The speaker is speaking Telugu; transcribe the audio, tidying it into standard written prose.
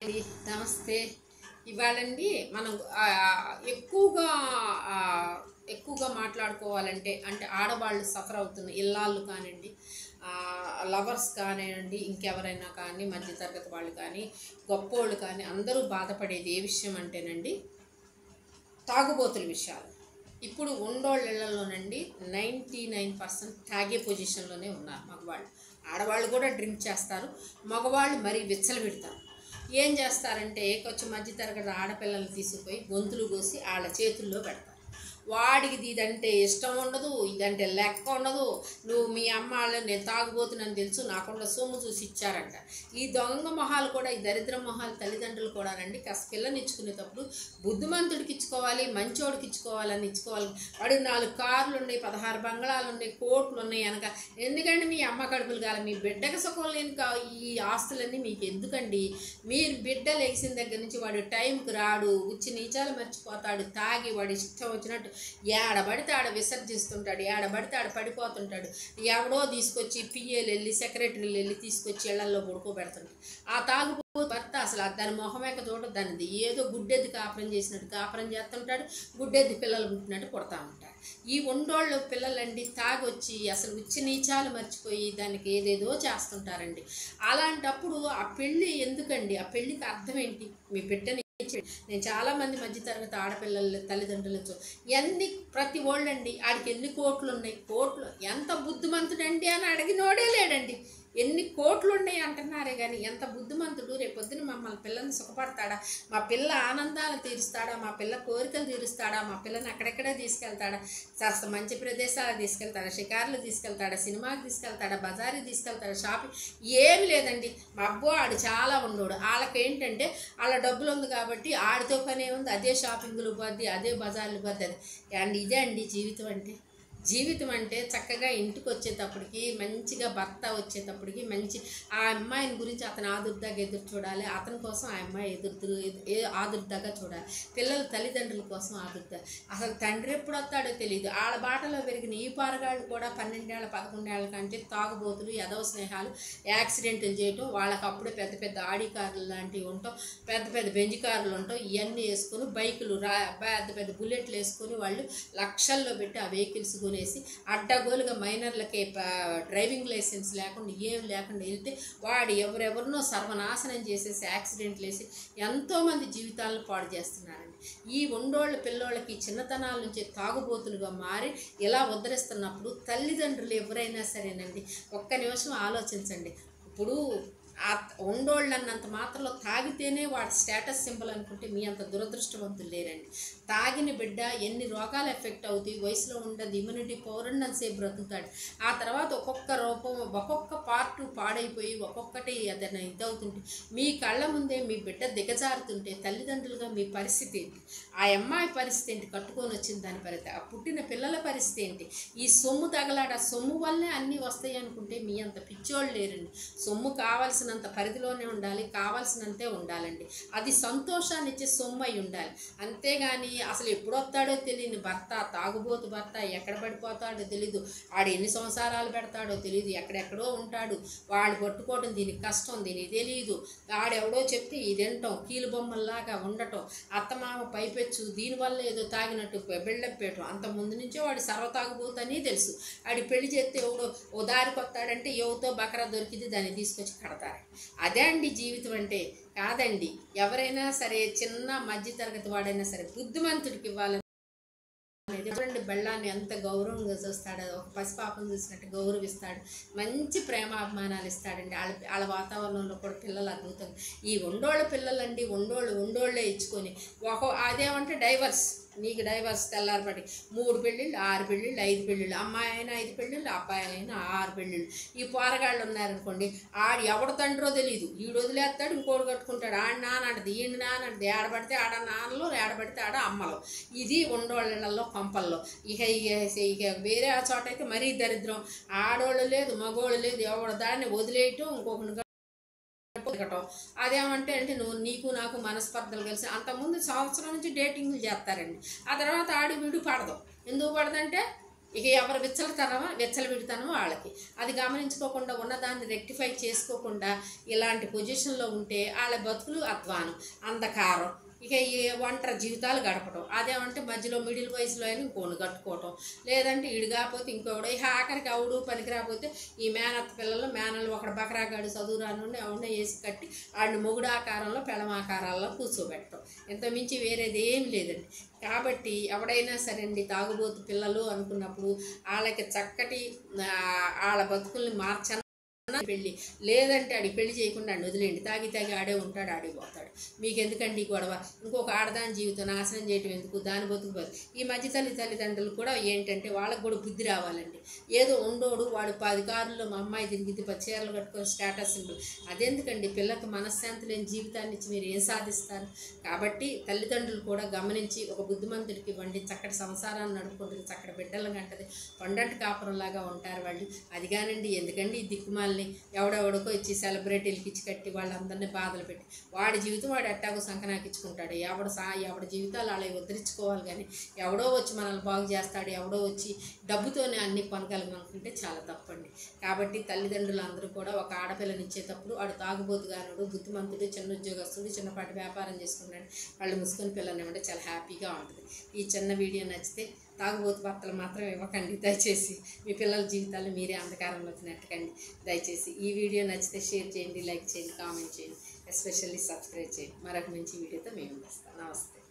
నమస్తే. ఇవాళండి మనం ఎక్కువగా ఎక్కువగా మాట్లాడుకోవాలంటే అంటే ఆడవాళ్ళు సఫర్ అవుతున్న ఇల్లాళ్ళు కానివ్వండి, లవర్స్ కానివ్వండి, ఇంకెవరైనా కానీ మధ్యతరగతి వాళ్ళు కానీ గొప్పోళ్ళు కానీ అందరూ బాధపడేది ఏ విషయం అంటేనండి తాగుబోతుల విషయాలు. ఇప్పుడు ఉండోళ్ళ ఇళ్లలోనండి 99% తాగే పొజిషన్లోనే ఉన్నారు మగవాళ్ళు. ఆడవాళ్ళు కూడా డ్రింక్ చేస్తారు, మగవాళ్ళు మరీ విచ్చలవిడతారు. ఏం చేస్తారంటే కొంచెం మధ్యతరగతి ఆడపిల్లలు తీసుకుపోయి గొంతులు కోసి వాళ్ళ చేతుల్లో పెడతారు. వాడికి ఇదంటే ఇష్టం ఉండదు, ఇదంటే లెక్క ఉండదు. నువ్వు మీ అమ్మ వాళ్ళు నేను తాగుబోతున్నాను తెలుసు, నాకుండా సొమ్ము చూసి ఇచ్చారంట. ఈ దొంగ మొహాలు కూడా, ఈ దరిద్ర మొహాలు తల్లిదండ్రులు కూడానండి కాస్త పిల్లని ఇచ్చుకునేటప్పుడు బుద్ధిమంతుడికి ఇచ్చుకోవాలి, మంచోడికి ఇచ్చుకోవాలని ఇచ్చుకోవాలి. వాడికి 4 కార్లు ఉన్నాయి, 16 బంగ్లాలు ఉన్నాయి, కోట్లు ఉన్నాయి అనక. ఎందుకండి మీ అమ్మ కడుపులు కాల, మీ బిడ్డకి సుఖం లేని ఈ ఆస్తులన్నీ మీకు ఎందుకండి? మీరు బిడ్డ లేచిన దగ్గర నుంచి వాడు టైంకి రాడు, ఉచ్చి నీచాలు మర్చిపోతాడు, తాగి వాడు ఇష్టం వచ్చినట్టు ఏడబడితే ఆడ విసర్జిస్తుంటాడు, ఏడబడితే ఆడ పడిపోతుంటాడు. ఎవడో తీసుకొచ్చి పిఏలు వెళ్ళి సెక్రటరీలు వెళ్ళి తీసుకొచ్చి ఇళ్లల్లో పడుకోబెడుతుంటాడు. ఆ తాగుబోతు భర్త అసలు దాని మొహమేక చూడ దానిది ఏదో గుడ్డెద్ది కాపురం చేసినట్టు కాపురం చేస్తుంటాడు, గుడ్డెద్ది పిల్లలు పుట్టినట్టు పుడతా ఉంటాడు. ఈ ఉండోళ్ళు పిల్లలండి తాగొచ్చి అసలు ఉచ్చి నీచాలు మర్చిపోయి దానికి ఏదేదో చేస్తుంటారండి. అలాంటప్పుడు ఆ పెళ్ళి ఎందుకండి? ఆ పెళ్ళికి అర్థం ఏంటి? మీ బిడ్డని నేను చాలామంది మధ్యతరగతి ఆడపిల్లల తల్లిదండ్రులతో ప్రతి వాళ్ళండి ఆడికి ఎన్ని కోట్లు ఉన్నాయి, కోట్లు ఎంత బుద్ధిమంతుడండి అని అడిగినోడే లేడండి. ఎన్ని కోట్లు ఉన్నాయి అంటున్నారే కానీ ఎంత బుద్ధిమంతుడు? రేపొద్దున మమ్మల్ని పిల్లల్ని సుఖపడతాడా? మా పిల్ల ఆనందాలు తీరుస్తాడా? మా పిల్ల కోరికలు తీరుస్తాడా? మా పిల్లని అక్కడెక్కడే తీసుకెళ్తాడా? కాస్త మంచి ప్రదేశాలకు తీసుకెళ్తాడా? షికార్లు తీసుకెళ్తాడా? సినిమాకి తీసుకెళ్తాడా? బజార్కి తీసుకెళ్తాడా? షాపింగ్ ఏమి లేదండి. మా అబ్బో ఆడు చాలా ఉండోడు. వాళ్ళకి ఏంటంటే వాళ్ళ డబ్బులు ఉంది కాబట్టి ఆడితో పనే ఉంది, అదే షాపింగ్లు పోద్ది, అదే బజార్లు పోద్ది. అది అండ్ ఇదే అండి జీవితం అంటే. జీవితం అంటే చక్కగా ఇంటికి వచ్చేటప్పటికి మంచిగా భర్త వచ్చేటప్పటికి మంచి ఆ అమ్మాయిని గురించి అతను ఆదుర్దాగా ఎదురు చూడాలి, అతని కోసం ఆ అమ్మాయి ఆదుర్దాగా చూడాలి. పిల్లల తల్లిదండ్రుల కోసం ఆదుర్దా. అసలు తండ్రి ఎప్పుడు వస్తాడో తెలియదు. వాళ్ళ బాటలో పెరిగిన ఈ పారగాళ్ళు కూడా 12 ఏళ్ళ 11 ఏళ్ళ కంటే తాగుబోతులు, ఎదవ స్నేహాలు, యాక్సిడెంట్లు చేయటం, వాళ్ళకి అప్పుడే పెద్ద పెద్ద ఆడి కార్లు లాంటివి ఉంటాం, పెద్ద పెద్ద బెంజ్ కార్లు ఉంటాం, ఇవన్నీ వేసుకొని బైకులు పెద్ద పెద్ద బుల్లెట్లు వేసుకొని వాళ్ళు లక్షల్లో పెట్టి ఆ వెహికల్స్ కొనేసి అడ్డగోలుగా మైనర్లకే డ్రైవింగ్ లైసెన్స్ లేకుండా ఏం లేకుండా వెళ్తే వాడు ఎవరెవరినో సర్వనాశనం చేసేసి యాక్సిడెంట్లు వేసి ఎంతోమంది జీవితాలను పాడు చేస్తున్నారండి. ఈ ఉండోళ్ళ పిల్లోళ్ళకి చిన్నతనాల నుంచి తాగుబోతులుగా మారి ఇలా ఉద్ధరిస్తున్నప్పుడు తల్లిదండ్రులు ఎవరైనా సరేనండి ఒక్క నిమిషం ఆలోచించండి. ఇప్పుడు ఆ ఉండోళ్ళన్నంత మాత్రంలో తాగితేనే వాడి స్టేటస్ సింబల్ అనుకుంటే మీ అంత దురదృష్టవంతులు లేరండి. తాగిన బిడ్డ ఎన్ని రోగాలు ఎఫెక్ట్ అవుతాయి, వయసులో ఉండదు, ఇమ్యూనిటీ పవర్ ఉన్నంతసేపు బ్రతుకుతాడు. ఆ తర్వాత ఒక్కొక్క రూపం ఒక్కొక్క పార్ట్ పాడైపోయి ఒక్కొక్కటి అదన ఇదవుతుంటే మీ కళ్ళ ముందే మీ బిడ్డ దిగజారుతుంటే తల్లిదండ్రులుగా మీ పరిస్థితి ఏంటి? ఆ అమ్మాయి పరిస్థితి ఏంటి? కట్టుకొని వచ్చిన దాని పరిస్థితి, ఆ పుట్టిన పిల్లల పరిస్థితి ఏంటి? ఈ సొమ్ము తగలాడ సొమ్ము వల్లే అన్నీ వస్తాయి అనుకుంటే మీ అంత పిచ్చోళ్ళు లేరండి. సొమ్ము కావాల్సినంత పరిధిలోనే ఉండాలి, కావాల్సినంతే ఉండాలండి. అది సంతోషాన్ని ఇచ్చే సొమ్ము అయి ఉండాలి. అంతేగాని అసలు ఎప్పుడు వస్తాడో తెలియని భర్త, తాగుబోతు భర్త, ఎక్కడ పడిపోతాడో తెలీదు, వాడు ఎన్ని సంసారాలు పెడతాడో తెలియదు, ఎక్కడెక్కడో ఉంటాడు, వాడు పట్టుకోవడం దీనికి కష్టం, దీనికి తెలియదు. వాడెవడో చెప్తే ఇది తినటం, కీలు బొమ్మల్లాగా ఉండటం, అత్తమామ పైపెచ్చు, దీనివల్ల ఏదో తాగినట్టు బిల్డప్ పెట్టడం. అంత ముందు నుంచే వాడు సర్వ తాగుబోతని తెలుసు. వాడి పెళ్లి చేస్తే ఎవడో ఓ దారికి వస్తాడంటే ఎవరితో బకరా దొరికింది దాన్ని తీసుకొచ్చి కడతారు. అదే అండి జీవితం అంటే. కాదండి, ఎవరైనా సరే చిన్న మధ్యతరగతి వాడైనా సరే బుద్ధిమంతుడికి ఇవ్వాలని ఎవరండి బెళ్ళాన్ని ఎంత గౌరవంగా చూస్తాడో, ఒక పసిపాపం చూసినట్టు గౌరవిస్తాడు, మంచి ప్రేమాభిమానాలు ఇస్తాడండి. వాళ్ళ వాతావరణంలో కూడా పిల్లలు అద్భుతంగా. ఈ ఉండోళ్ళ పిల్లలండి ఉండోళ్ళే ఇచ్చుకొని అదేమంటే డైవర్స్, నీకు డైవర్స్ తెల్లారపడి 3 పెళ్ళిళ్ళు 6 పెళ్ళిళ్ళు 5 పెళ్ళిళ్ళు, అమ్మాయి అయినా 5 పెళ్ళిళ్ళు, అబ్బాయి అయినా 6 పెళ్ళిళ్ళు. ఈ పోరగాళ్ళు ఉన్నారనుకోండి, ఆడు ఎవడ తండ్రో తెలియదు, ఈడు వదిలేస్తాడు, ఇంకోడు కట్టుకుంటాడు, ఆడ నానంటది, ఈయన నానంటది, ఏడబడితే ఆడ నాన్నలు, ఏడబడితే ఆడ అమ్మలు. ఇది ఉండోళ్ళలో కొంపల్లో. ఇక వేరే చోట అయితే మరీ దరిద్రం. ఆడోళ్ళు లేదు, మగోళ్ళు లేదు, ఎవడ దాన్ని వదిలేయటం, ఇంకొకటి అదేమంటే అంటే నీకు నాకు మనస్పర్ధలు కలిసి అంతకుముందు సంవత్సరం నుంచి డేటింగ్లు చేస్తారండి. ఆ తర్వాత ఆడి వీడు పడదు. ఎందుకు పడదంటే ఇక ఎవరు విచ్చలవిడితనమో వాళ్ళకి. అది గమనించుకోకుండా ఉన్నదాన్ని రెక్టిఫై చేసుకోకుండా ఇలాంటి పొజిషన్లో ఉంటే వాళ్ళ బతుకులు అధ్వానం, అంధకారం, ఇక ఈ ఒంటరి జీవితాలు గడపడం. అదేమంటే మధ్యలో మిడిల్ వయసులో అయినా ఇంకోని కట్టుకోవటం, లేదంటే ఇడు కాకపోతే ఇంకొకడు, ఇక ఆఖరికి అవుడు పనికి రాకపోతే ఈ మేనత్త పిల్లలు మేనలు ఒకడు బకరాగాడు చదువు రానుండి ఎవడో వేసి కట్టి వాడిని మొగుడు ఆకారంలో పెళమాకారాల్లో కూర్చోబెట్టడం. ఇంత మించి వేరేది ఏం లేదండి. కాబట్టి ఎవడైనా సరే అండి తాగుబోతు పిల్లలు అనుకున్నప్పుడు వాళ్ళకి చక్కటి వాళ్ళ బతుకుల్ని మార్చ పెళ్ళి, లేదంటే ఆడి పెళ్లి చేయకుండా ఆడిని వదిలేండి. తాగి ఆడే ఉంటాడు, ఆడిపోతాడు. మీకు ఎందుకండి గొడవ? ఇంకొక ఆడదాని జీవితం నాశనం చేయటం ఎందుకు? దాని బతుకు ఈ మధ్య తల్లిదండ్రులు కూడా ఏంటంటే వాళ్ళకు కూడా బుద్ధి రావాలండి. ఏదో ఉండోడు వాడు 10 కారుల్లో మా అమ్మాయి తిరిగిద్ది 10 చీరలు కట్టుకొని స్టేటస్ సింబల్, అదెందుకండి? పిల్లలకు మనశ్శాంతి లేని జీవితాన్ని ఇచ్చి మీరు ఏం సాధిస్తారు? కాబట్టి తల్లిదండ్రులు కూడా గమనించి ఒక బుద్ధిమంతుడికి ఇవ్వండి, చక్కటి సంసారాన్ని నడుపుకుంటుంది, చక్కటి బిడ్డలను కంటది, కొండంటి కాపురంలాగా ఉంటారు వాళ్ళు. అది కానండి ఎందుకండి ఈ దిక్కుమాలని ఎవడెవడికో ఇచ్చి సెలబ్రిటీలకి ఇచ్చి కట్టి వాళ్ళందరినీ బాధలు పెట్టి వాడి జీవితం వాడు ఎట్టాగో సంకనాకిచ్చుకుంటాడు. ఎవడి జీవితాలు అలా ఉద్ధరించుకోవాలి కానీ ఎవడో వచ్చి మనల్ని బాగు చేస్తాడు, ఎవడో వచ్చి డబ్బుతోనే అన్ని కొనగలమనుకుంటే చాలా తప్పండి. కాబట్టి తల్లిదండ్రులు అందరూ కూడా ఒక ఆడపిల్లని ఇచ్చేటప్పుడు వాడు తాగుబోతుగానుడు, బుద్ధిమంతుడు, చిన్న ఉద్యోగస్తుడు, చిన్నపాటి వ్యాపారం చేసుకుంటాడు, వాళ్ళు ముసుకొని పిల్లల్ని ఇవ్వండి, చాలా హ్యాపీగా ఉంటుంది. ఈ చిన్న వీడియో నచ్చితే తాగుబోతు భర్తలు మాత్రం ఇవ్వకండి దయచేసి. మీ పిల్లల జీవితాలు మీరే అంధకారంలోకి నెట్టకండి దయచేసి. ఈ వీడియో నచ్చితే షేర్ చేయండి, లైక్ చేయండి, కామెంట్ చేయండి, ఎస్పెషల్లీ సబ్స్క్రైబ్ చేయండి. మరొక మంచి వీడియోతో మేము వస్తాం. నమస్తే.